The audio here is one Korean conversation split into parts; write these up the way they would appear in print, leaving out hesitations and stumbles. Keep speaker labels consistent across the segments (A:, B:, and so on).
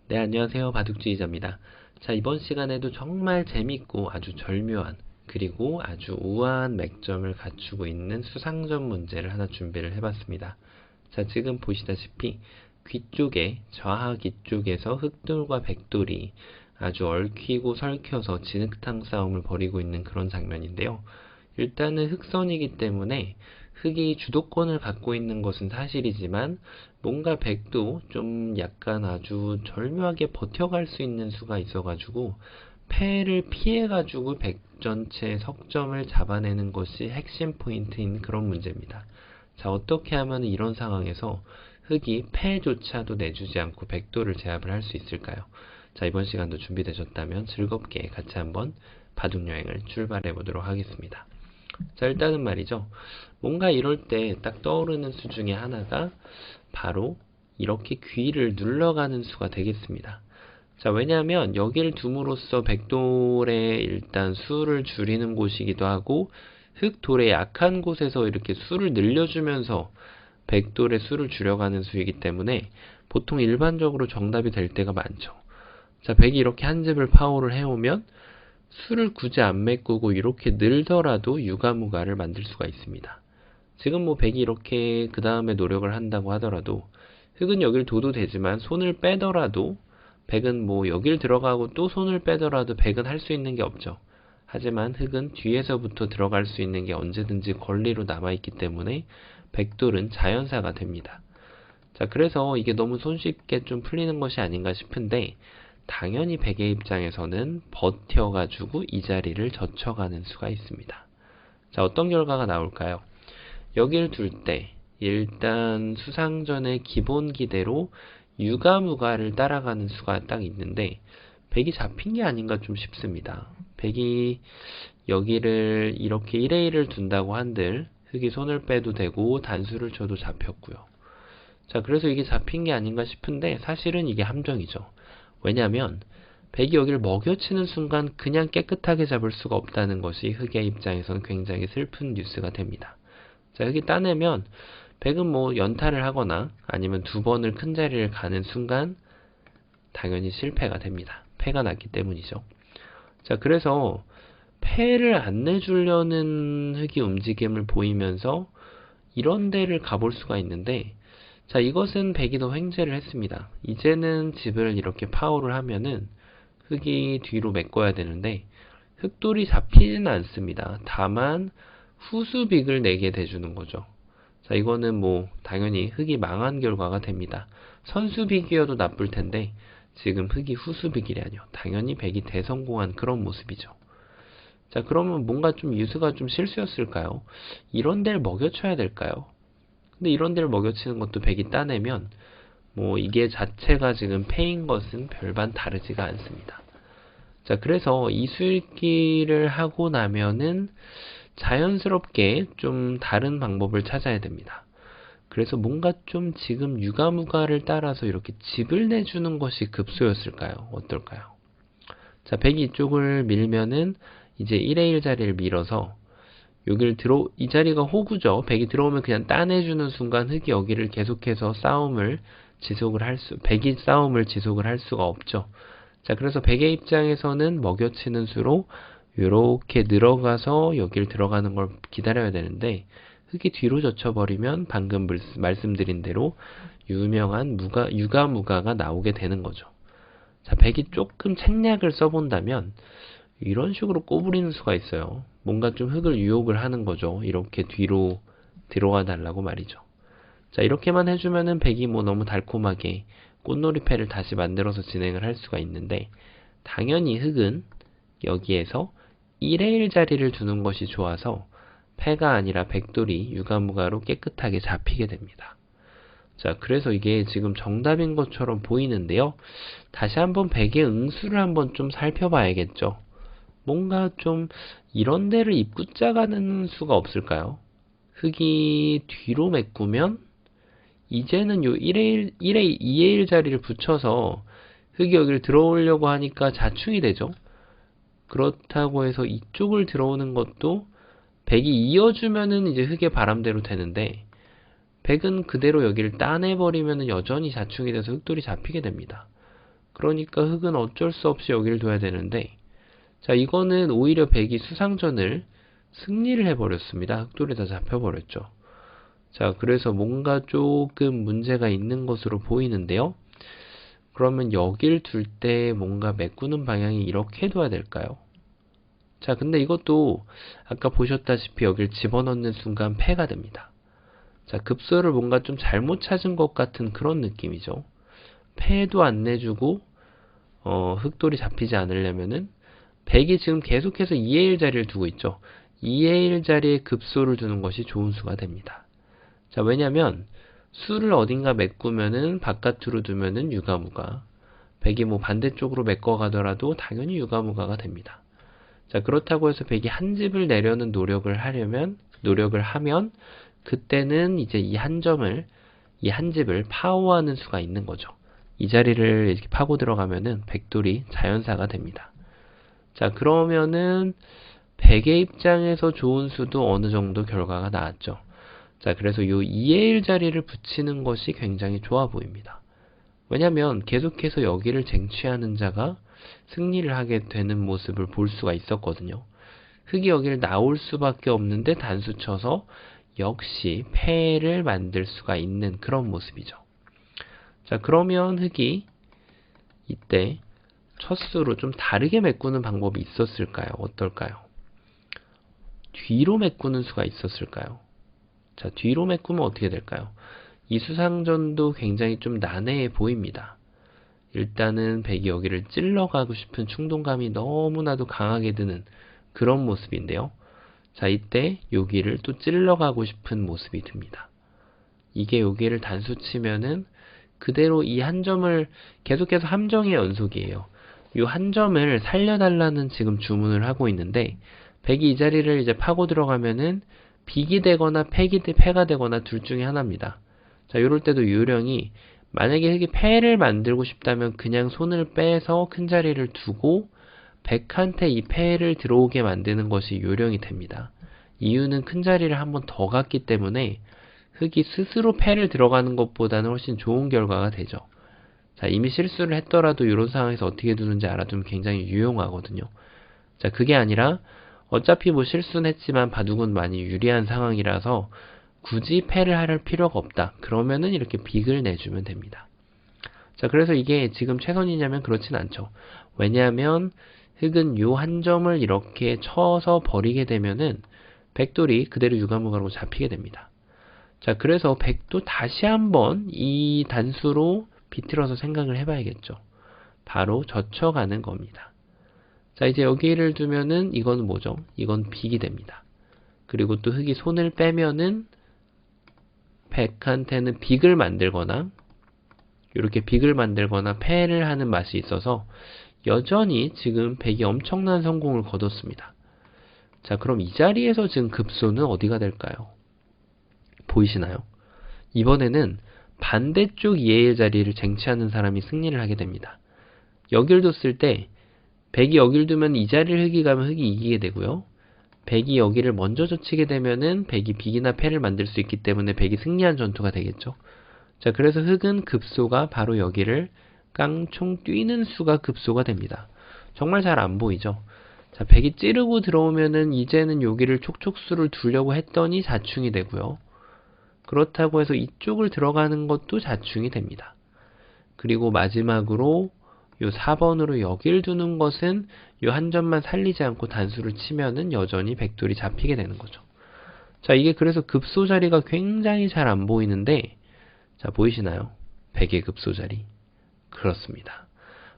A: 네, 안녕하세요. 바둑주의자입니다. 자, 이번 시간에도 정말 재밌고 아주 절묘한 그리고 아주 우아한 맥점을 갖추고 있는 수상전 문제를 하나 준비를 해봤습니다. 자, 지금 보시다시피 귀 쪽에 좌하귀 쪽에서 흑돌과 백돌이 아주 얽히고 설켜서 진흙탕 싸움을 벌이고 있는 그런 장면인데요. 일단은 흑선이기 때문에 흑이 주도권을 갖고 있는 것은 사실이지만 뭔가 백도 좀 약간 아주 절묘하게 버텨갈 수 있는 수가 있어가지고 패를 피해가지고 백 전체 석점을 잡아내는 것이 핵심 포인트인 그런 문제입니다. 자, 어떻게 하면 이런 상황에서 흑이 패조차도 내주지 않고 백도를 제압을 할 수 있을까요? 자, 이번 시간도 준비되셨다면 즐겁게 같이 한번 바둑여행을 출발해 보도록 하겠습니다. 자, 일단은 말이죠. 뭔가 이럴 때 딱 떠오르는 수 중에 하나가 바로 이렇게 귀를 눌러가는 수가 되겠습니다. 자, 왜냐하면 여기를 둠으로써 백돌의 일단 수를 줄이는 곳이기도 하고 흑돌의 약한 곳에서 이렇게 수를 늘려주면서 백돌의 수를 줄여가는 수이기 때문에 보통 일반적으로 정답이 될 때가 많죠. 자, 백이 이렇게 한 집을 파호를 해오면 수를 굳이 안 메꾸고 이렇게 늘더라도 유가무가를 만들 수가 있습니다. 지금 뭐 백이 이렇게 그 다음에 노력을 한다고 하더라도 흑은 여길 둬도 되지만 손을 빼더라도 백은 뭐 여길 들어가고 또 손을 빼더라도 백은 할 수 있는 게 없죠. 하지만 흑은 뒤에서부터 들어갈 수 있는 게 언제든지 권리로 남아있기 때문에 백돌은 자연사가 됩니다. 자, 그래서 이게 너무 손쉽게 좀 풀리는 것이 아닌가 싶은데 당연히 백의 입장에서는 버텨가지고 이 자리를 젖혀가는 수가 있습니다. 자, 어떤 결과가 나올까요? 여길 둘 때 일단 수상전의 기본 기대로 유가무가를 따라가는 수가 딱 있는데 백이 잡힌 게 아닌가 좀 싶습니다. 백이 여기를 이렇게 1A를 둔다고 한들 흑이 손을 빼도 되고 단수를 쳐도 잡혔고요. 자, 그래서 이게 잡힌 게 아닌가 싶은데 사실은 이게 함정이죠. 왜냐하면 백이 여기를 먹여치는 순간 그냥 깨끗하게 잡을 수가 없다는 것이 흑의 입장에서는 굉장히 슬픈 뉴스가 됩니다. 자, 흑이 따내면 백은 뭐 연타를 하거나 아니면 두 번을 큰 자리를 가는 순간 당연히 실패가 됩니다. 패가 났기 때문이죠. 자, 그래서 패를 안 내주려는 흑이 움직임을 보이면서 이런 데를 가볼 수가 있는데, 자, 이것은 백이 더 횡재를 했습니다. 이제는 집을 이렇게 파호를 하면은 흑이 뒤로 메꿔야 되는데 흑돌이 잡히지는 않습니다. 다만 후수빅을 내게 돼주는 거죠. 자, 이거는 뭐 당연히 흑이 망한 결과가 됩니다. 선수빅이어도 나쁠 텐데 지금 흑이 후수빅이라뇨. 당연히 백이 대성공한 그런 모습이죠. 자, 그러면 뭔가 좀 유수가 좀 실수였을까요? 이런 데를 먹여쳐야 될까요? 근데 이런 데를 먹여치는 것도 백이 따내면 뭐 이게 자체가 지금 패인 것은 별반 다르지가 않습니다. 자, 그래서 이 수읽기를 하고 나면은 자연스럽게 좀 다른 방법을 찾아야 됩니다. 그래서 뭔가 좀 지금 유가무가를 따라서 이렇게 집을 내주는 것이 급소였을까요? 어떨까요? 자, 백이 이쪽을 밀면은 이제 1의 1 자리를 밀어서 여기를 이 자리가 호구죠. 백이 들어오면 그냥 따내주는 순간 흑이 여기를 계속해서 백이 싸움을 지속을 할 수가 없죠. 자, 그래서 백의 입장에서는 먹여치는 수로 이렇게 늘어가서 여길 들어가는 걸 기다려야 되는데 흑이 뒤로 젖혀버리면 방금 말씀드린 대로 유명한 유가무가가 나오게 되는 거죠. 자, 백이 조금 책략을 써본다면 이런 식으로 꼬부리는 수가 있어요. 뭔가 좀 흑을 유혹을 하는 거죠. 이렇게 뒤로 들어와 달라고 말이죠. 자, 이렇게만 해주면은 백이 뭐 너무 달콤하게 꽃놀이패를 다시 만들어서 진행을 할 수가 있는데 당연히 흑은 여기에서 1의 1 자리를 두는 것이 좋아서 패가 아니라 백돌이 유가무가로 깨끗하게 잡히게 됩니다. 자, 그래서 이게 지금 정답인 것처럼 보이는데요. 다시 한번 백의 응수를 한번 좀 살펴봐야겠죠. 뭔가 좀 이런 데를 입구자 가는 수가 없을까요? 흑이 뒤로 메꾸면 이제는 요 2의 1 자리를 붙여서 흑이 여기를 들어오려고 하니까 자충이 되죠. 그렇다고 해서 이쪽을 들어오는 것도 백이 이어주면은 이제 흑의 바람대로 되는데 백은 그대로 여기를 따내버리면은 여전히 자충이 돼서 흑돌이 잡히게 됩니다. 그러니까 흑은 어쩔 수 없이 여기를 둬야 되는데, 자, 이거는 오히려 백이 수상전을 승리를 해버렸습니다. 흑돌이 다 잡혀버렸죠. 자, 그래서 뭔가 조금 문제가 있는 것으로 보이는데요. 그러면 여길 둘 때 뭔가 메꾸는 방향이 이렇게 둬야 될까요? 자, 근데 이것도 아까 보셨다시피 여길 집어넣는 순간 패가 됩니다. 자, 급소를 뭔가 좀 잘못 찾은 것 같은 그런 느낌이죠. 패도 안 내주고 흑돌이 잡히지 않으려면은 백이 지금 계속해서 2의 1 자리를 두고 있죠. 2의 1 자리에 급소를 두는 것이 좋은 수가 됩니다. 자, 왜냐면 수를 어딘가 메꾸면은 바깥으로 두면은 유가무가, 백이 뭐 반대쪽으로 메꿔 가더라도 당연히 유가무가가 됩니다. 자, 그렇다고 해서 백이 한 집을 내려는 노력을 하면 그때는 이제 이 한 집을 파워하는 수가 있는 거죠. 이 자리를 이렇게 파고 들어가면은 백돌이 자연사가 됩니다. 자, 그러면은 백의 입장에서 좋은 수도 어느 정도 결과가 나왔죠. 자, 그래서 요 2의 1 자리를 붙이는 것이 굉장히 좋아 보입니다. 왜냐면 계속해서 여기를 쟁취하는 자가 승리를 하게 되는 모습을 볼 수가 있었거든요. 흑이 여기를 나올 수밖에 없는데 단수 쳐서 역시 패를 만들 수가 있는 그런 모습이죠. 자, 그러면 흑이 이때 첫 수로 좀 다르게 메꾸는 방법이 있었을까요? 어떨까요? 뒤로 메꾸는 수가 있었을까요? 자, 뒤로 메꾸면 어떻게 될까요? 이 수상전도 굉장히 좀 난해해 보입니다. 일단은 백이 여기를 찔러가고 싶은 충동감이 너무나도 강하게 드는 그런 모습인데요. 자, 이때 여기를 또 찔러가고 싶은 모습이 듭니다. 이게 여기를 단수 치면은 그대로 이 한 점을 계속해서 함정의 연속이에요. 이 한 점을 살려달라는 지금 주문을 하고 있는데, 백이 이 자리를 이제 파고 들어가면은 빅이 되거나 패가 되거나 둘 중에 하나입니다. 자, 요럴 때도 요령이, 만약에 흑이 패를 만들고 싶다면 그냥 손을 빼서 큰 자리를 두고 백한테 이 패를 들어오게 만드는 것이 요령이 됩니다. 이유는 큰 자리를 한번 더 갔기 때문에 흑이 스스로 패를 들어가는 것보다는 훨씬 좋은 결과가 되죠. 자, 이미 실수를 했더라도 이런 상황에서 어떻게 두는지 알아두면 굉장히 유용하거든요. 자, 그게 아니라 어차피 뭐 실수는 했지만 바둑은 많이 유리한 상황이라서 굳이 패를 할 필요가 없다. 그러면은 이렇게 빅을 내주면 됩니다. 자, 그래서 이게 지금 최선이냐면 그렇진 않죠. 왜냐하면 흑은 요 한 점을 이렇게 쳐서 버리게 되면은 백돌이 그대로 유가무가로 잡히게 됩니다. 자, 그래서 백도 다시 한번 이 단수로 비틀어서 생각을 해봐야겠죠. 바로 젖혀가는 겁니다. 자, 이제 여기를 두면은 이건 뭐죠? 이건 빅이 됩니다. 그리고 또 흑이 손을 빼면은 백한테는 빅을 만들거나 이렇게 빅을 만들거나 패를 하는 맛이 있어서 여전히 지금 백이 엄청난 성공을 거뒀습니다. 자, 그럼 이 자리에서 지금 급소는 어디가 될까요? 보이시나요? 이번에는 반대쪽 2의 1 자리를 쟁취하는 사람이 승리를 하게 됩니다. 여길 뒀을 때 백이 여길 두면 이 자리를 흑이 가면 흑이 이기게 되고요. 백이 여기를 먼저 젖히게 되면은 백이 빅이나 패를 만들 수 있기 때문에 백이 승리한 전투가 되겠죠. 자, 그래서 흑은 급소가 바로 여기를 깡총 뛰는 수가 급소가 됩니다. 정말 잘 안 보이죠? 자, 백이 찌르고 들어오면은 이제는 여기를 촉촉수를 두려고 했더니 자충이 되고요. 그렇다고 해서 이쪽을 들어가는 것도 자충이 됩니다. 그리고 마지막으로 요 4번으로 여길 두는 것은 요 한 점만 살리지 않고 단수를 치면은 여전히 백돌이 잡히게 되는 거죠. 자, 이게 그래서 급소 자리가 굉장히 잘 안 보이는데, 자, 보이시나요? 백의 급소 자리. 그렇습니다.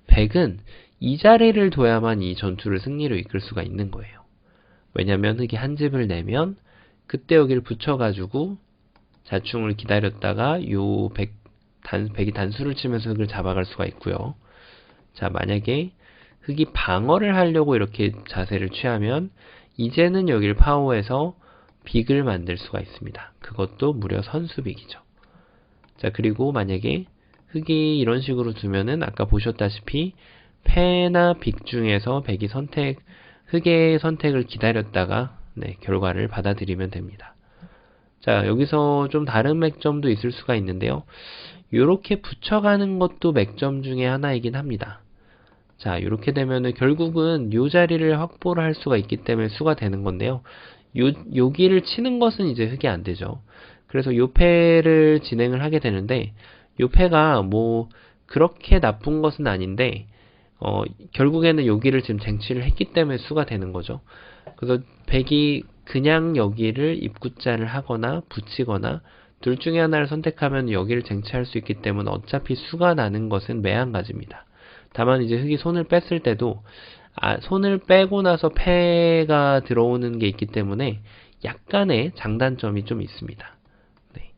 A: 백은 이 자리를 둬야만 이 전투를 승리로 이끌 수가 있는 거예요. 왜냐면 흑이 한 집을 내면 그때 여기를 붙여가지고 자충을 기다렸다가 백이 단수를 치면서 흑을 잡아갈 수가 있고요. 자, 만약에 흑이 방어를 하려고 이렇게 자세를 취하면 이제는 여기를 파워해서 빅을 만들 수가 있습니다. 그것도 무려 선수빅이죠. 자, 그리고 만약에 흑이 이런 식으로 두면은 아까 보셨다시피 패나 빅 중에서 백이 흑의 선택을 기다렸다가 결과를 받아들이면 됩니다. 자, 여기서 좀 다른 맥점도 있을 수가 있는데요. 요렇게 붙여가는 것도 맥점 중에 하나이긴 합니다. 자, 이렇게 되면은 결국은 요 자리를 확보를 할 수가 있기 때문에 수가 되는 건데요. 여기를 치는 것은 이제 흙이 안 되죠. 그래서 요 패를 진행을 하게 되는데, 요 패가 뭐 그렇게 나쁜 것은 아닌데, 결국에는 여기를 지금 쟁취를 했기 때문에 수가 되는 거죠. 그래서 백이 그냥 여기를 입구자를 하거나 붙이거나 둘 중에 하나를 선택하면 여기를 쟁취할 수 있기 때문에 어차피 수가 나는 것은 매한가지입니다. 다만 이제 흙이 손을 뺐을 때도 손을 빼고 나서 패가 들어오는 게 있기 때문에 약간의 장단점이 좀 있습니다. 네.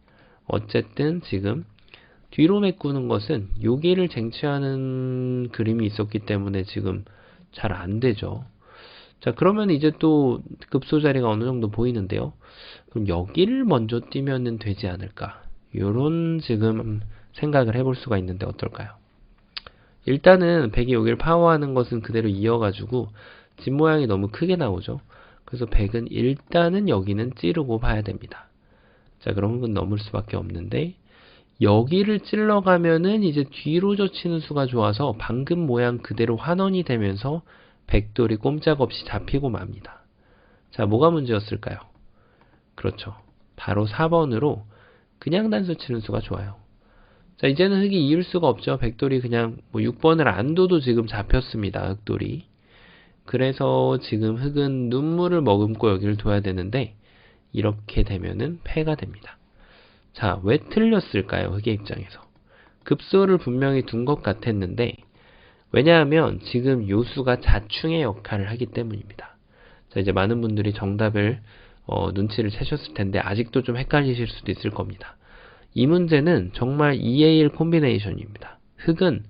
A: 어쨌든 지금 뒤로 메꾸는 것은 여기를 쟁취하는 그림이 있었기 때문에 지금 잘 안 되죠. 자, 그러면 이제 또 급소 자리가 어느 정도 보이는데요. 그럼 여기를 먼저 뛰면은 되지 않을까? 요런 지금 생각을 해볼 수가 있는데 어떨까요? 일단은 백이 여기를 파워하는 것은 그대로 이어가지고 집 모양이 너무 크게 나오죠. 그래서 백은 일단은 여기는 찌르고 봐야 됩니다. 자, 그럼 흙은 넘을 수밖에 없는데 여기를 찔러가면은 이제 뒤로 젖히는 수가 좋아서 방금 모양 그대로 환원이 되면서 백돌이 꼼짝없이 잡히고 맙니다. 자, 뭐가 문제였을까요? 그렇죠. 바로 4번으로 그냥 단수 치는 수가 좋아요. 자, 이제는 흙이 이을 수가 없죠. 백돌이 그냥 뭐 6번을 안 둬도 지금 잡혔습니다. 흙돌이. 그래서 지금 흙은 눈물을 머금고 여기를 둬야 되는데 이렇게 되면은 패가 됩니다. 자, 왜 틀렸을까요? 흙의 입장에서. 급소를 분명히 둔 것 같았는데 왜냐하면 지금 요수가 자충의 역할을 하기 때문입니다. 자, 이제 많은 분들이 정답을 눈치를 채셨을 텐데 아직도 좀 헷갈리실 수도 있을 겁니다. 이 문제는 정말 2의1 콤비네이션입니다. 흙은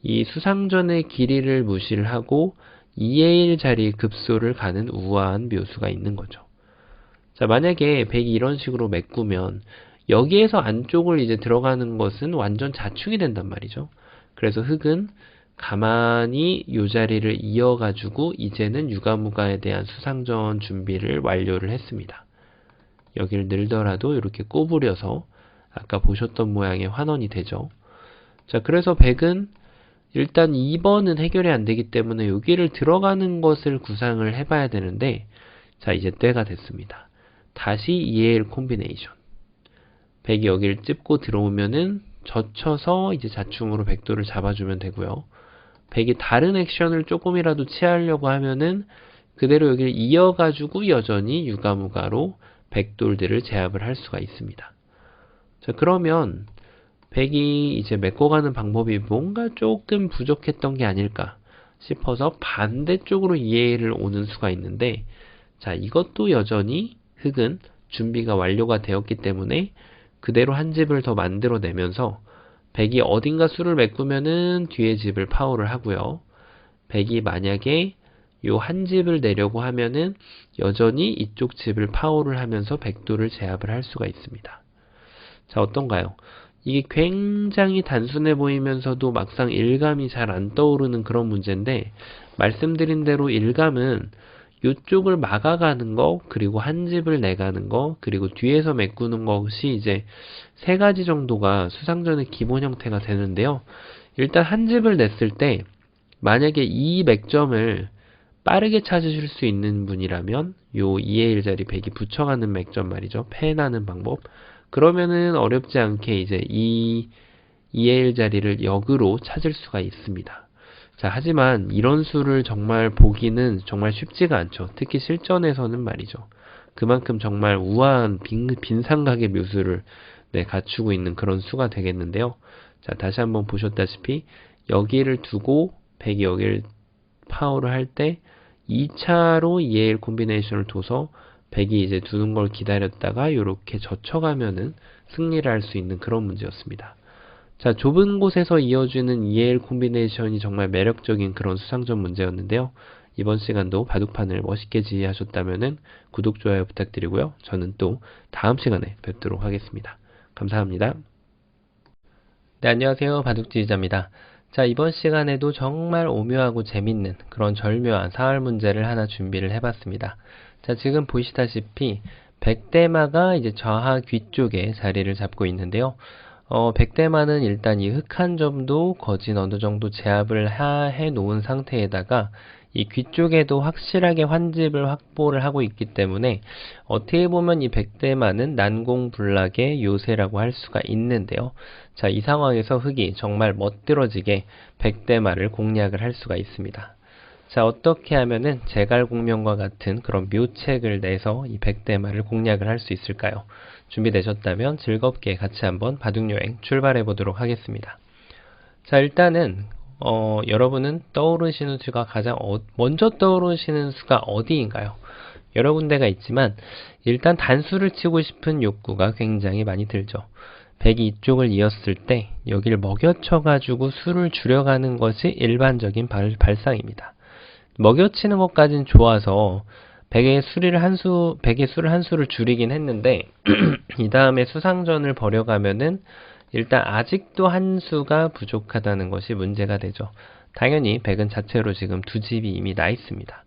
A: 이 수상전의 길이를 무시를 하고 2의1 자리 급소를 가는 우아한 묘수가 있는 거죠. 자, 만약에 백이 이런 식으로 메꾸면 여기에서 안쪽을 이제 들어가는 것은 완전 자충이 된단 말이죠. 그래서 흙은 가만히 이 자리를 이어가지고 이제는 유가무가에 대한 수상전 준비를 완료를 했습니다. 여기를 늘더라도 이렇게 꼬부려서 아까 보셨던 모양의 환원이 되죠. 자, 그래서 백은 일단 2번은 해결이 안 되기 때문에 여기를 들어가는 것을 구상을 해봐야 되는데 자, 이제 때가 됐습니다. 다시 2의 1 콤비네이션. 백이 여기를 찝고 들어오면은 젖혀서 이제 자충으로 백도를 잡아주면 되고요. 백이 다른 액션을 조금이라도 취하려고 하면은 그대로 여기를 이어가지고 여전히 유가무가로 백돌들을 제압을 할 수가 있습니다. 자, 그러면 백이 이제 메꿔가는 방법이 뭔가 조금 부족했던 게 아닐까 싶어서 반대쪽으로 2의 1을 오는 수가 있는데 자, 이것도 여전히 흙은 준비가 완료가 되었기 때문에 그대로 한 집을 더 만들어내면서 백이 어딘가 수를 메꾸면은 뒤에 집을 파워를 하고요. 백이 만약에 요 한 집을 내려고 하면은 여전히 이쪽 집을 파워를 하면서 백도를 제압을 할 수가 있습니다. 자, 어떤가요? 이게 굉장히 단순해 보이면서도 막상 일감이 잘 안 떠오르는 그런 문제인데 말씀드린 대로 일감은 이쪽을 막아가는 거, 그리고 한 집을 내가는 거, 그리고 뒤에서 메꾸는 것이 이제 세 가지 정도가 수상전의 기본 형태가 되는데요. 일단 한 집을 냈을 때 만약에 이 맥점을 빠르게 찾으실 수 있는 분이라면 요 2의 1자리 백이 붙여가는 맥점 말이죠. 패나는 방법. 그러면은 어렵지 않게 이제 이 2의 1자리를 역으로 찾을 수가 있습니다. 자, 하지만 이런 수를 정말 보기는 정말 쉽지가 않죠. 특히 실전에서는 말이죠. 그만큼 정말 우아한 빈상각의 묘수를 갖추고 있는 그런 수가 되겠는데요. 자, 다시 한번 보셨다시피 여기를 두고 백이 여기를 파워를 할 때 2차로 2의 1 콤비네이션을 둬서 백이 이제 두는 걸 기다렸다가 이렇게 젖혀가면은 승리를 할 수 있는 그런 문제였습니다. 자, 좁은 곳에서 이어지는 2의 1 콤비네이션이 정말 매력적인 그런 수상전 문제였는데요. 이번 시간도 바둑판을 멋있게 지휘하셨다면 구독, 좋아요 부탁드리고요. 저는 또 다음 시간에 뵙도록 하겠습니다. 감사합니다. 네, 안녕하세요. 바둑지휘자입니다. 자, 이번 시간에도 정말 오묘하고 재밌는 그런 절묘한 사활 문제를 하나 준비를 해봤습니다. 자, 지금 보시다시피 백대마가 이제 좌하 귀 쪽에 자리를 잡고 있는데요. 백대만은 일단 이 흑한 점도 거진 어느 정도 제압을 해 놓은 상태에다가 이 귀 쪽에도 확실하게 환집을 확보를 하고 있기 때문에 어떻게 보면 이 백대만은 난공불락의 요새라고 할 수가 있는데요. 자, 이 상황에서 흑이 정말 멋들어지게 백대만을 공략을 할 수가 있습니다. 자, 어떻게 하면은 제갈공명과 같은 그런 묘책을 내서 이 백대만을 공략을 할 수 있을까요? 준비되셨다면 즐겁게 같이 한번 바둑여행 출발해 보도록 하겠습니다. 자, 일단은 여러분은 떠오르시는 수가 가장 먼저 떠오르시는 수가 어디인가요? 여러 군데가 있지만 일단 단수를 치고 싶은 욕구가 굉장히 많이 들죠. 백이 이쪽을 이었을 때 여기를 먹여쳐 가지고 수를 줄여가는 것이 일반적인 발상입니다. 먹여치는 것까진 좋아서 백의 수를 한 수를 줄이긴 했는데 이 다음에 수상전을 벌여가면은 일단 아직도 한 수가 부족하다는 것이 문제가 되죠. 당연히 백은 자체로 지금 두 집이 이미 나 있습니다.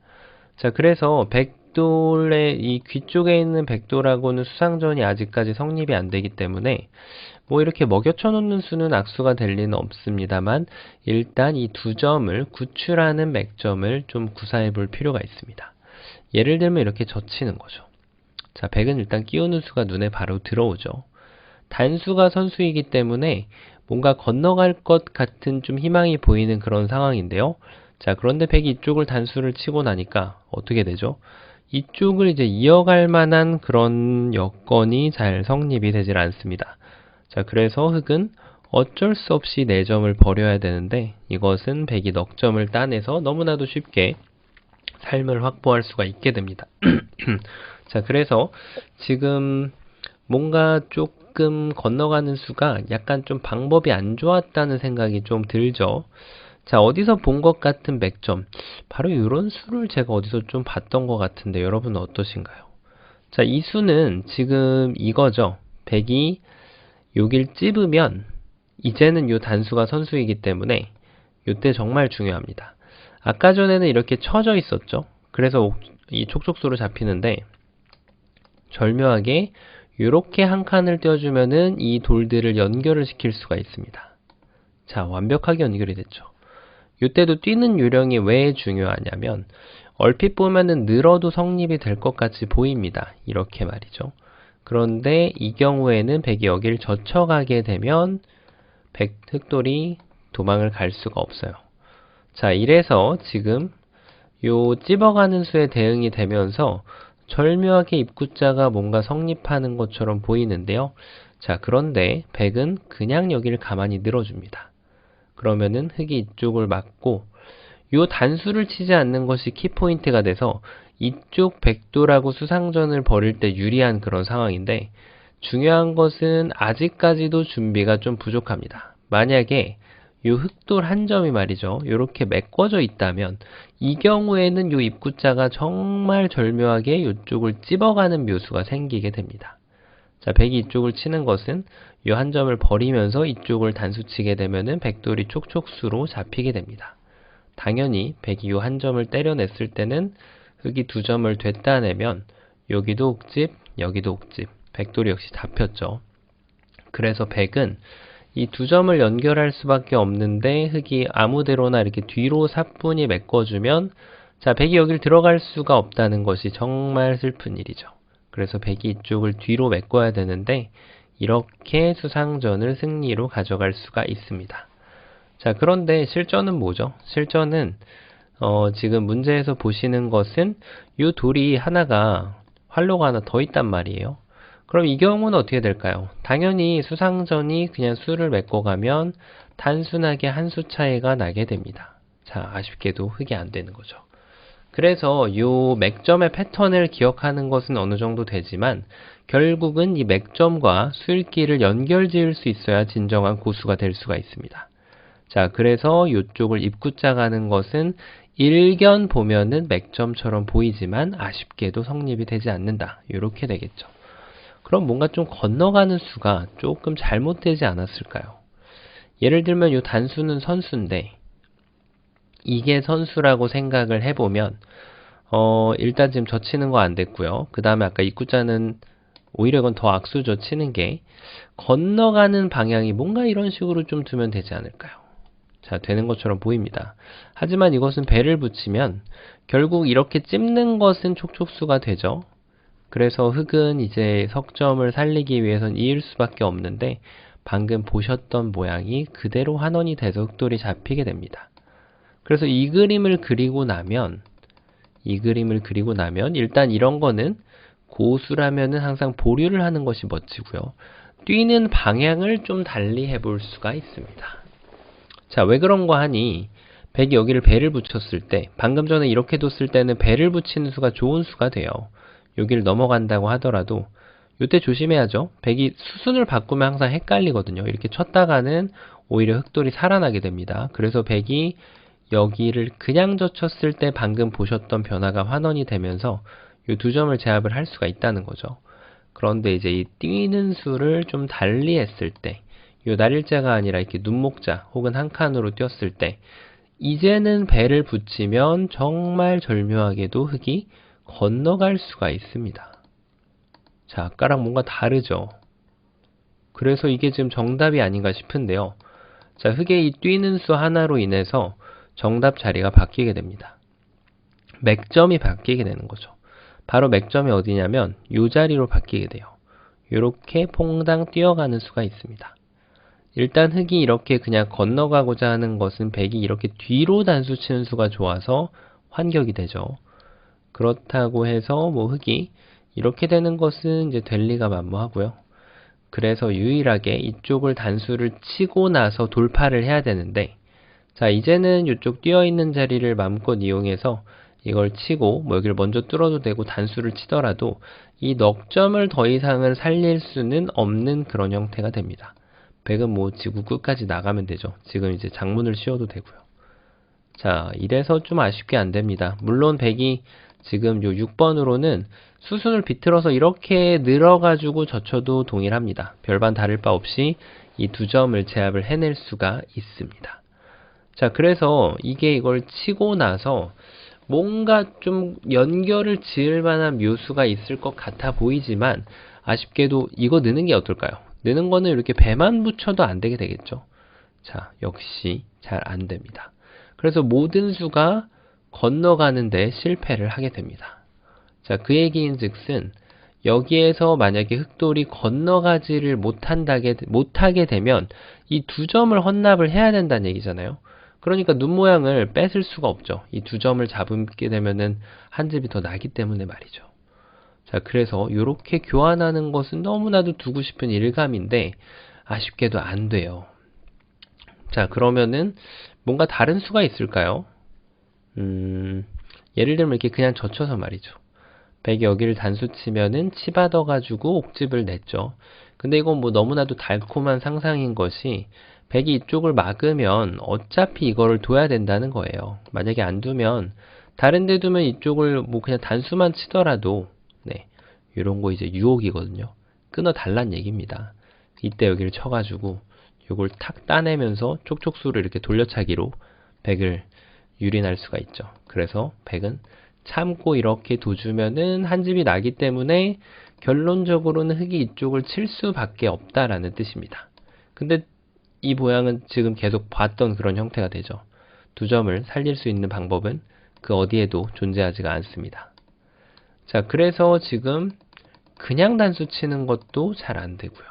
A: 자, 그래서 백돌의 이 귀 쪽에 있는 백돌하고는 수상전이 아직까지 성립이 안 되기 때문에 뭐 이렇게 먹여쳐 놓는 수는 악수가 될 리는 없습니다만 일단 이 두 점을 구출하는 맥점을 좀 구사해 볼 필요가 있습니다. 예를 들면 이렇게 젖히는 거죠. 자, 백은 일단 끼우는 수가 눈에 바로 들어오죠. 단수가 선수이기 때문에 뭔가 건너갈 것 같은 좀 희망이 보이는 그런 상황인데요. 자, 그런데 백이 이쪽을 단수를 치고 나니까 어떻게 되죠? 이쪽을 이제 이어갈 만한 그런 여건이 잘 성립이 되질 않습니다. 자, 그래서 흑은 어쩔 수 없이 4점을 버려야 되는데 이것은 백이 넉 점을 따내서 너무나도 쉽게 삶을 확보할 수가 있게 됩니다. 자, 그래서 지금 뭔가 조금 건너가는 수가 약간 좀 방법이 안 좋았다는 생각이 좀 들죠. 자, 어디서 본 것 같은 맥점, 바로 이런 수를 제가 어디서 좀 봤던 것 같은데 여러분은 어떠신가요? 자, 이 수는 지금 이거죠. 백이 여길 찝으면 이제는 요 단수가 선수이기 때문에 요때 정말 중요합니다. 아까 전에는 이렇게 쳐져 있었죠. 그래서 이 촉촉수로 잡히는데 절묘하게 이렇게 한 칸을 떼어주면은 이 돌들을 연결을 시킬 수가 있습니다. 자, 완벽하게 연결이 됐죠. 이때도 뛰는 요령이 왜 중요하냐면 얼핏 보면은 늘어도 성립이 될 것 같이 보입니다. 이렇게 말이죠. 그런데 이 경우에는 백이 여기를 젖혀가게 되면 흑돌이 도망을 갈 수가 없어요. 자, 이래서 지금 요 찝어가는 수에 대응이 되면서 절묘하게 입구자가 뭔가 성립하는 것처럼 보이는데요. 자, 그런데 백은 그냥 여기를 가만히 늘어줍니다. 그러면은 흑이 이쪽을 막고 요 단수를 치지 않는 것이 키포인트가 돼서 이쪽 백돌하고 수상전을 벌일 때 유리한 그런 상황인데 중요한 것은 아직까지도 준비가 좀 부족합니다. 만약에 요 흑돌 한 점이 말이죠. 요렇게 메꿔져 있다면 이 경우에는 요 입구자가 정말 절묘하게 이쪽을 찝어가는 묘수가 생기게 됩니다. 자, 백이 이쪽을 치는 것은 요 한 점을 버리면서 이쪽을 단수치게 되면은 백돌이 촉촉수로 잡히게 됩니다. 당연히 백이 요 한 점을 때려냈을 때는 흑이 두 점을 되따내면 여기도 옥집, 여기도 옥집, 백돌이 역시 잡혔죠. 그래서 백은 이 두 점을 연결할 수밖에 없는데 흑이 아무데로나 이렇게 뒤로 사뿐히 메꿔주면 자, 백이 여길 들어갈 수가 없다는 것이 정말 슬픈 일이죠. 그래서 백이 이쪽을 뒤로 메꿔야 되는데 이렇게 수상전을 승리로 가져갈 수가 있습니다. 자, 그런데 실전은 뭐죠? 실전은 지금 문제에서 보시는 것은 이 돌이 하나가 활로가 하나 더 있단 말이에요. 그럼 이 경우는 어떻게 될까요? 당연히 수상전이 그냥 수를 메꿔가면 단순하게 한 수 차이가 나게 됩니다. 자, 아쉽게도 흑이 안 되는 거죠. 그래서 이 맥점의 패턴을 기억하는 것은 어느 정도 되지만 결국은 이 맥점과 수일기를 연결 지을 수 있어야 진정한 고수가 될 수가 있습니다. 자, 그래서 이쪽을 입구자 가는 것은 일견 보면은 맥점처럼 보이지만 아쉽게도 성립이 되지 않는다. 이렇게 되겠죠. 그럼 뭔가 좀 건너가는 수가 조금 잘못되지 않았을까요? 예를 들면 이 단수는 선수인데 이게 선수라고 생각을 해보면 일단 지금 젖히는 거 안 됐고요. 그 다음에 아까 입구자는 오히려 이건 더 악수죠. 치는 게. 건너가는 방향이 뭔가 이런 식으로 좀 두면 되지 않을까요? 자, 되는 것처럼 보입니다. 하지만 이것은 배를 붙이면 결국 이렇게 찝는 것은 촉촉수가 되죠. 그래서 흙은 이제 석점을 살리기 위해선 이을 수밖에 없는데 방금 보셨던 모양이 그대로 환원이 돼서 흙돌이 잡히게 됩니다. 그래서 이 그림을 그리고 나면 일단 이런 거는 고수라면은 항상 보류를 하는 것이 멋지고요. 뛰는 방향을 좀 달리 해볼 수가 있습니다. 자, 왜 그런가 하니 백이 여기를 배를 붙였을 때 방금 전에 이렇게 뒀을 때는 배를 붙이는 수가 좋은 수가 돼요. 여기를 넘어간다고 하더라도 이때 조심해야죠. 백이 수순을 바꾸면 항상 헷갈리거든요. 이렇게 쳤다가는 오히려 흙돌이 살아나게 됩니다. 그래서 백이 여기를 그냥 젖혔을 때 방금 보셨던 변화가 환원이 되면서 이 두 점을 제압을 할 수가 있다는 거죠. 그런데 이제 이 뛰는 수를 좀 달리 했을 때, 이 날일자가 아니라 이렇게 눈목자 혹은 한 칸으로 뛰었을 때, 이제는 배를 붙이면 정말 절묘하게도 흙이 건너갈 수가 있습니다. 자, 아까랑 뭔가 다르죠? 그래서 이게 지금 정답이 아닌가 싶은데요. 자, 흙의 이 뛰는 수 하나로 인해서 정답 자리가 바뀌게 됩니다. 맥점이 바뀌게 되는 거죠. 바로 맥점이 어디냐면 이 자리로 바뀌게 돼요. 이렇게 퐁당 뛰어가는 수가 있습니다. 일단 흙이 이렇게 그냥 건너가고자 하는 것은 백이 이렇게 뒤로 단수 치는 수가 좋아서 환격이 되죠. 그렇다고 해서 뭐 흙이 이렇게 되는 것은 이제 될 리가 만무하고요. 그래서 유일하게 이쪽을 단수를 치고 나서 돌파를 해야 되는데, 자, 이제는 이쪽 뛰어있는 자리를 마음껏 이용해서 이걸 치고 뭐 여기를 먼저 뚫어도 되고 단수를 치더라도 이 넉점을 더 이상은 살릴 수는 없는 그런 형태가 됩니다. 백은 뭐 지구 끝까지 나가면 되죠. 지금 이제 장문을 씌워도 되고요. 자, 이래서 좀 아쉽게 안 됩니다. 물론 백이 지금 요 6번으로는 수순을 비틀어서 이렇게 늘어가지고 젖혀도 동일합니다. 별반 다를 바 없이 이 두 점을 제압을 해낼 수가 있습니다. 자, 그래서 이걸 치고 나서 뭔가 좀 연결을 지을 만한 묘수가 있을 것 같아 보이지만 아쉽게도 이거 넣는 게 어떨까요? 넣는 거는 이렇게 배만 붙여도 안 되게 되겠죠. 자, 역시 잘 안 됩니다. 그래서 모든 수가 건너가는데 실패를 하게 됩니다. 자, 그 얘기인 즉슨 여기에서 만약에 흙돌이 건너가지를 못하게 되면 이 두 점을 헌납을 해야 된다는 얘기잖아요. 그러니까 눈 모양을 뺏을 수가 없죠. 이 두 점을 잡게 되면은 한 집이 더 나기 때문에 말이죠. 자, 그래서 이렇게 교환하는 것은 너무나도 두고 싶은 일감인데 아쉽게도 안 돼요. 자, 그러면은 뭔가 다른 수가 있을까요? 예를 들면 이렇게 그냥 젖혀서 말이죠. 백이 여기를 단수 치면은 치받아가지고 옥집을 냈죠. 근데 이건 뭐 너무나도 달콤한 상상인 것이 백이 이쪽을 막으면 어차피 이거를 둬야 된다는 거예요. 만약에 안 두면 다른 데 두면 이쪽을 뭐 그냥 단수만 치더라도 네, 이런 거 이제 유혹이거든요. 끊어 달란 얘기입니다. 이때 여기를 쳐가지고 요걸 탁 따내면서 촉촉수를 이렇게 돌려차기로 백을 유린할 수가 있죠. 그래서 백은 참고 이렇게 둬주면은 한 집이 나기 때문에 결론적으로는 흙이 이쪽을 칠 수밖에 없다라는 뜻입니다. 근데 이 모양은 지금 계속 봤던 그런 형태가 되죠. 두 점을 살릴 수 있는 방법은 그 어디에도 존재하지가 않습니다. 자, 그래서 지금 그냥 단수 치는 것도 잘 안 되고요.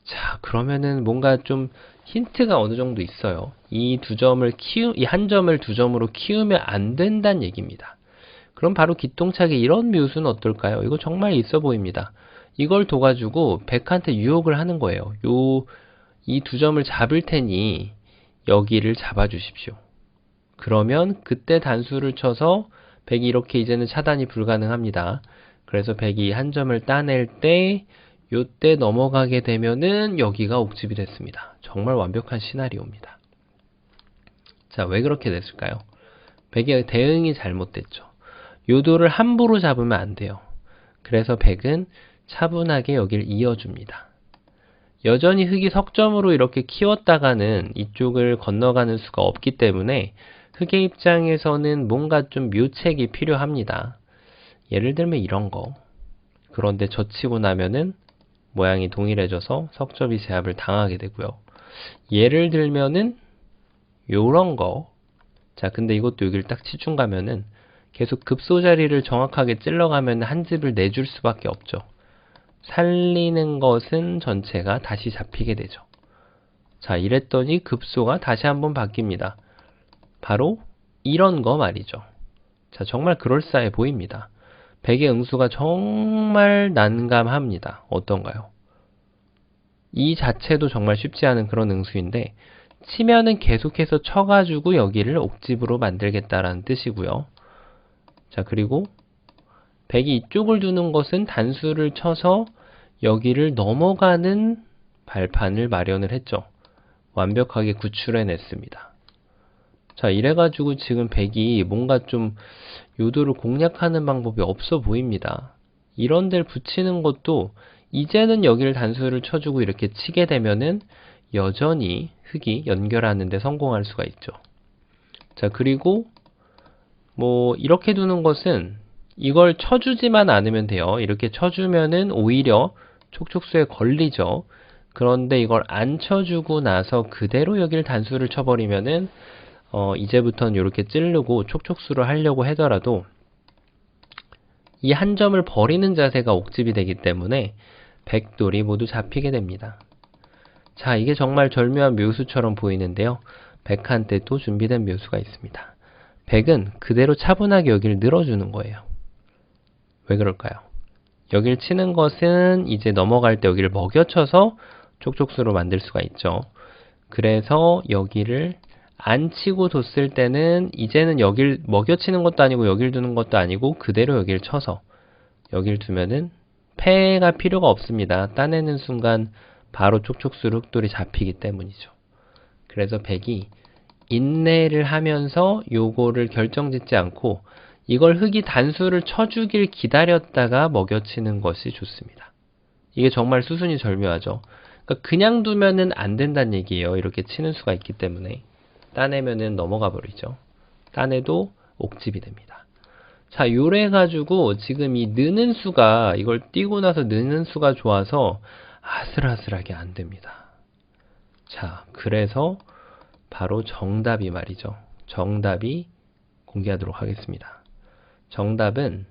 A: 자, 그러면은 뭔가 좀 힌트가 어느 정도 있어요. 이 한 점을 두 점으로 키우면 안 된다는 얘기입니다. 그럼 바로 기똥차게 이런 묘수는 어떨까요? 이거 정말 있어 보입니다. 이걸 둬가지고 백한테 유혹을 하는 거예요. 이 두 점을 잡을 테니 여기를 잡아 주십시오. 그러면 그때 단수를 쳐서 백이 이렇게 이제는 차단이 불가능합니다. 그래서 백이 한 점을 따낼 때 요때 넘어가게 되면은 여기가 옥집이 됐습니다. 정말 완벽한 시나리오입니다. 자, 왜 그렇게 됐을까요? 백의 대응이 잘못됐죠. 요도를 함부로 잡으면 안 돼요. 그래서 백은 차분하게 여길 이어줍니다. 여전히 흙이 석점으로 이렇게 키웠다가는 이쪽을 건너가는 수가 없기 때문에 흙의 입장에서는 뭔가 좀 묘책이 필요합니다. 예를 들면 이런 거. 그런데 젖히고 나면은 모양이 동일해져서 석접이 제압을 당하게 되고요. 예를 들면은 요런 거. 자, 근데 이것도 여기를 딱 치중 가면은 계속 급소 자리를 정확하게 찔러가면 한 집을 내줄 수밖에 없죠. 살리는 것은 전체가 다시 잡히게 되죠. 자, 이랬더니 급소가 다시 한번 바뀝니다. 바로 이런 거 말이죠. 자, 정말 그럴싸해 보입니다. 백의 응수가 정말 난감합니다. 어떤가요? 이 자체도 정말 쉽지 않은 그런 응수인데 치면은 계속해서 쳐가지고 여기를 옥집으로 만들겠다라는 뜻이고요. 자, 그리고 백이 이쪽을 두는 것은 단수를 쳐서 여기를 넘어가는 발판을 마련을 했죠. 완벽하게 구출해냈습니다. 자, 이래가지고 지금 백이 뭔가 좀 요도를 공략하는 방법이 없어 보입니다. 이런 데를 붙이는 것도 이제는 여기를 단수를 쳐주고 이렇게 치게 되면은 여전히 흙이 연결하는 데 성공할 수가 있죠. 자, 그리고 뭐 이렇게 두는 것은 이걸 쳐주지만 않으면 돼요. 이렇게 쳐주면은 오히려 촉촉수에 걸리죠. 그런데 이걸 안 쳐주고 나서 그대로 여기를 단수를 쳐버리면은 이제부터는 이렇게 찌르고 촉촉수를 하려고 하더라도 이 한 점을 버리는 자세가 옥집이 되기 때문에 백돌이 모두 잡히게 됩니다. 자, 이게 정말 절묘한 묘수처럼 보이는데요. 백한테 또 준비된 묘수가 있습니다. 백은 그대로 차분하게 여기를 늘어주는 거예요. 왜 그럴까요? 여기를 치는 것은 이제 넘어갈 때 여기를 먹여쳐서 촉촉수로 만들 수가 있죠. 그래서 여기를 안 치고 뒀을 때는 이제는 여길 먹여치는 것도 아니고 여길 두는 것도 아니고 그대로 여기를 쳐서 여길 두면은 패가 필요가 없습니다. 따내는 순간 바로 촉촉수로 흑돌이 잡히기 때문이죠. 그래서 백이 인내를 하면서 요거를 결정짓지 않고 이걸 흑이 단수를 쳐주길 기다렸다가 먹여치는 것이 좋습니다. 이게 정말 수순이 절묘하죠. 그러니까 그냥 두면은 안 된다는 얘기예요. 이렇게 치는 수가 있기 때문에. 따내면은 넘어가 버리죠. 따내도 옥집이 됩니다. 자, 요래 가지고 지금 이 느는 수가 이걸 띄고 나서 느는 수가 좋아서 아슬아슬하게 안 됩니다. 자, 그래서 바로 정답이 말이죠. 정답이 공개하도록 하겠습니다. 정답은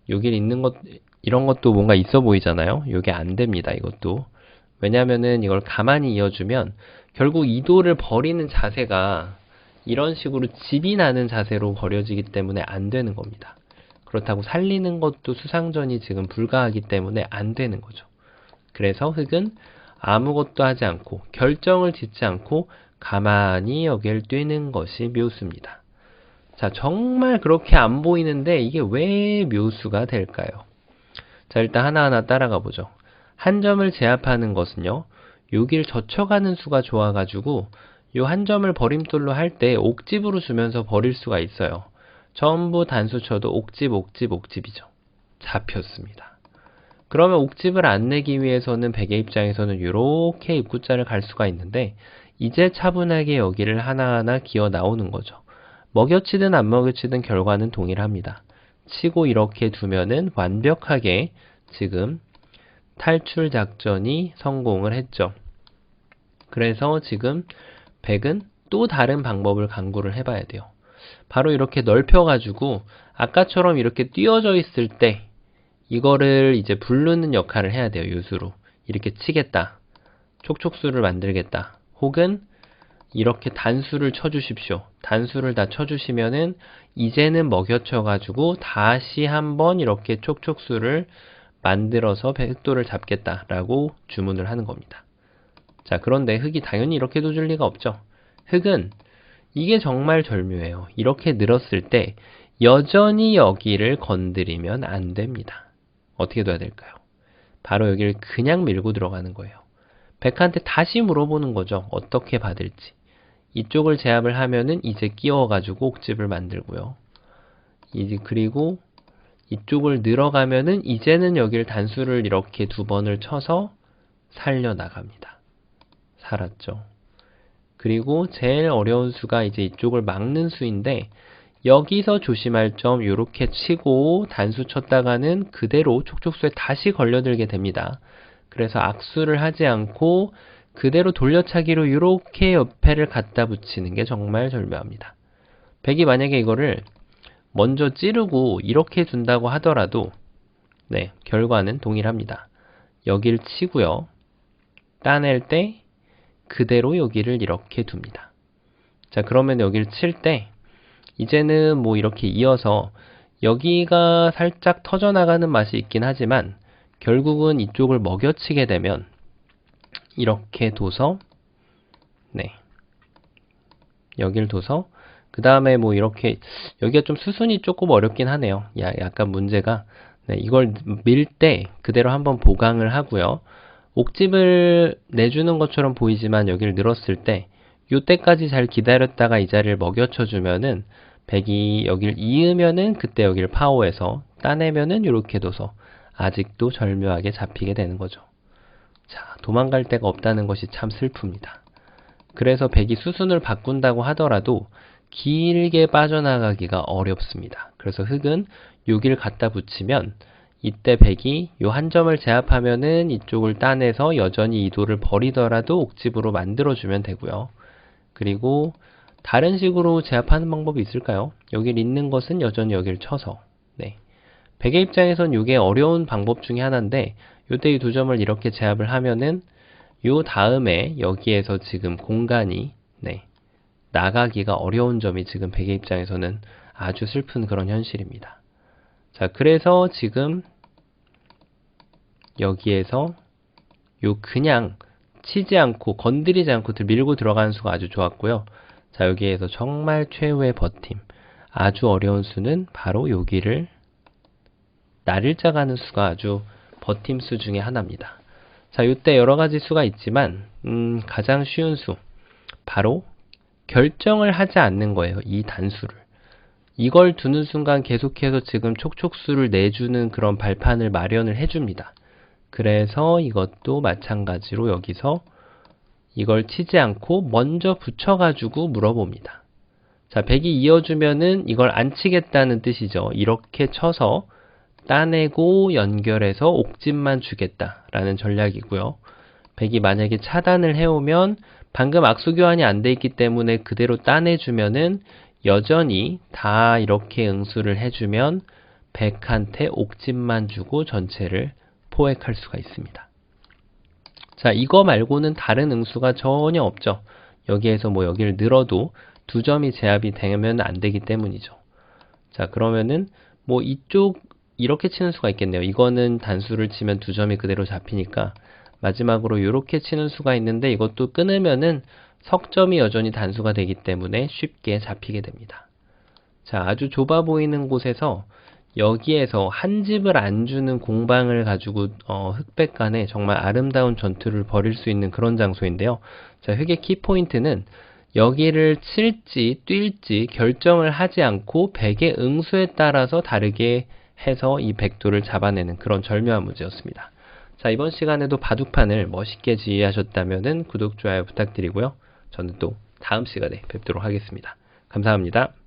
A: 여기 있는 것 이런 것도 뭔가 있어 보이잖아요. 이게 안 됩니다. 이것도. 왜냐면은 이걸 가만히 이어주면 결국 이도를 버리는 자세가 이런 식으로 집이 나는 자세로 버려지기 때문에 안 되는 겁니다. 그렇다고 살리는 것도 수상전이 지금 불가하기 때문에 안 되는 거죠. 그래서 흑은 아무것도 하지 않고 결정을 짓지 않고 가만히 여길 뛰는 것이 묘수입니다. 자, 정말 그렇게 안 보이는데 이게 왜 묘수가 될까요? 자, 일단 하나하나 따라가 보죠. 한 점을 제압하는 것은요. 여기를 젖혀가는 수가 좋아가지고 요 한 점을 버림돌로 할 때 옥집으로 주면서 버릴 수가 있어요. 전부 단수 쳐도 옥집, 옥집, 옥집이죠. 잡혔습니다. 그러면 옥집을 안 내기 위해서는 백의 입장에서는 이렇게 입구자를 갈 수가 있는데 이제 차분하게 여기를 하나하나 기어 나오는 거죠. 먹여치든 안 먹여치든 결과는 동일합니다. 치고 이렇게 두면은 완벽하게 지금 탈출 작전이 성공을 했죠. 그래서 지금 백은 또 다른 방법을 강구를 해봐야 돼요. 바로 이렇게 넓혀가지고 아까처럼 이렇게 띄어져 있을 때 이거를 이제 부르는 역할을 해야 돼요. 요수로. 이렇게 치겠다. 촉촉수를 만들겠다. 혹은 이렇게 단수를 쳐주십시오. 단수를 다 쳐주시면은 이제는 먹여쳐가지고 다시 한번 이렇게 촉촉수를 만들어서 백도를 잡겠다라고 주문을 하는 겁니다. 자, 그런데 흑이 당연히 이렇게 둬줄 리가 없죠. 흑은 이게 정말 절묘해요. 이렇게 늘었을 때 여전히 여기를 건드리면 안 됩니다. 어떻게 둬야 될까요? 바로 여기를 그냥 밀고 들어가는 거예요. 백한테 다시 물어보는 거죠. 어떻게 받을지. 이쪽을 제압을 하면은 이제 끼워가지고 옥집을 만들고요. 그리고 이쪽을 늘어가면은 이제는 여기를 단수를 이렇게 두 번을 쳐서 살려나갑니다. 살았죠. 그리고 제일 어려운 수가 이제 이쪽을 막는 수인데 여기서 조심할 점 요렇게 치고 단수 쳤다가는 그대로 촉촉수에 다시 걸려들게 됩니다. 그래서 악수를 하지 않고 그대로 돌려차기로 요렇게 옆에를 갖다 붙이는 게 정말 절묘합니다. 백이 만약에 이거를 먼저 찌르고 이렇게 둔다고 하더라도 네, 결과는 동일합니다. 여기를 치고요. 따낼 때 그대로 여기를 이렇게 둡니다. 자, 그러면 여기를 칠 때 이제는 뭐 이렇게 이어서 여기가 살짝 터져나가는 맛이 있긴 하지만 결국은 이쪽을 먹여치게 되면 이렇게 둬서 네, 여기를 둬서 그 다음에 뭐 이렇게 여기가 좀 수순이 조금 어렵긴 하네요. 약간 문제가 네, 이걸 밀 때 그대로 한번 보강을 하고요. 옥집을 내주는 것처럼 보이지만 여기를 늘었을 때 요때까지 잘 기다렸다가 이 자리를 먹여쳐 주면은 백이 여기를 이으면은 그때 여기를 파워해서 따내면은 이렇게 둬서 아직도 절묘하게 잡히게 되는 거죠. 자, 도망갈 데가 없다는 것이 참 슬픕니다. 그래서 백이 수순을 바꾼다고 하더라도 길게 빠져나가기가 어렵습니다. 그래서 흑은 여기를 갖다 붙이면 이때 백이 요 한 점을 제압하면은 이쪽을 따내서 여전히 이도를 버리더라도 옥집으로 만들어주면 되고요. 그리고 다른 식으로 제압하는 방법이 있을까요? 여기를 잇는 것은 여전히 여기를 쳐서 네. 백의 입장에선 이게 어려운 방법 중에 하나인데 요때 이 두 점을 이렇게 제압을 하면은 요 다음에 여기에서 지금 공간이 네, 나가기가 어려운 점이 지금 백의 입장에서는 아주 슬픈 그런 현실입니다. 자, 그래서 지금 여기에서 요 그냥 치지 않고 건드리지 않고 밀고 들어가는 수가 아주 좋았고요. 자, 여기에서 정말 최후의 버팀 아주 어려운 수는 바로 여기를 날일자 가는 수가 아주 버팀 수 중에 하나입니다. 자, 이때 여러 가지 수가 있지만 가장 쉬운 수 바로 결정을 하지 않는 거예요. 이 단수를. 이걸 두는 순간 계속해서 지금 촉촉수를 내주는 그런 발판을 마련을 해줍니다. 그래서 이것도 마찬가지로 여기서 이걸 치지 않고 먼저 붙여가지고 물어봅니다. 자, 백이 이어주면은 이걸 안 치겠다는 뜻이죠. 이렇게 쳐서 따내고 연결해서 옥집만 주겠다라는 전략이고요. 백이 만약에 차단을 해오면 방금 악수 교환이 안 돼 있기 때문에 그대로 따내주면은 여전히 다 이렇게 응수를 해주면 백한테 옥집만 주고 전체를 포획할 수가 있습니다. 자, 이거 말고는 다른 응수가 전혀 없죠. 여기에서 뭐 여기를 늘어도 두 점이 제압이 되면 안 되기 때문이죠. 자, 그러면은 뭐 이쪽 이렇게 치는 수가 있겠네요. 이거는 단수를 치면 두 점이 그대로 잡히니까 마지막으로 이렇게 치는 수가 있는데 이것도 끊으면은 석점이 여전히 단수가 되기 때문에 쉽게 잡히게 됩니다. 자, 아주 좁아 보이는 곳에서 여기에서 한 집을 안 주는 공방을 가지고 흑백 간에 정말 아름다운 전투를 벌일 수 있는 그런 장소인데요. 자, 흑의 키포인트는 여기를 칠지 뛸지 결정을 하지 않고 백의 응수에 따라서 다르게 해서 이 백도를 잡아내는 그런 절묘한 문제였습니다. 자, 이번 시간에도 바둑판을 멋있게 지휘하셨다면 구독, 좋아요 부탁드리고요. 저는 또 다음 시간에 뵙도록 하겠습니다. 감사합니다.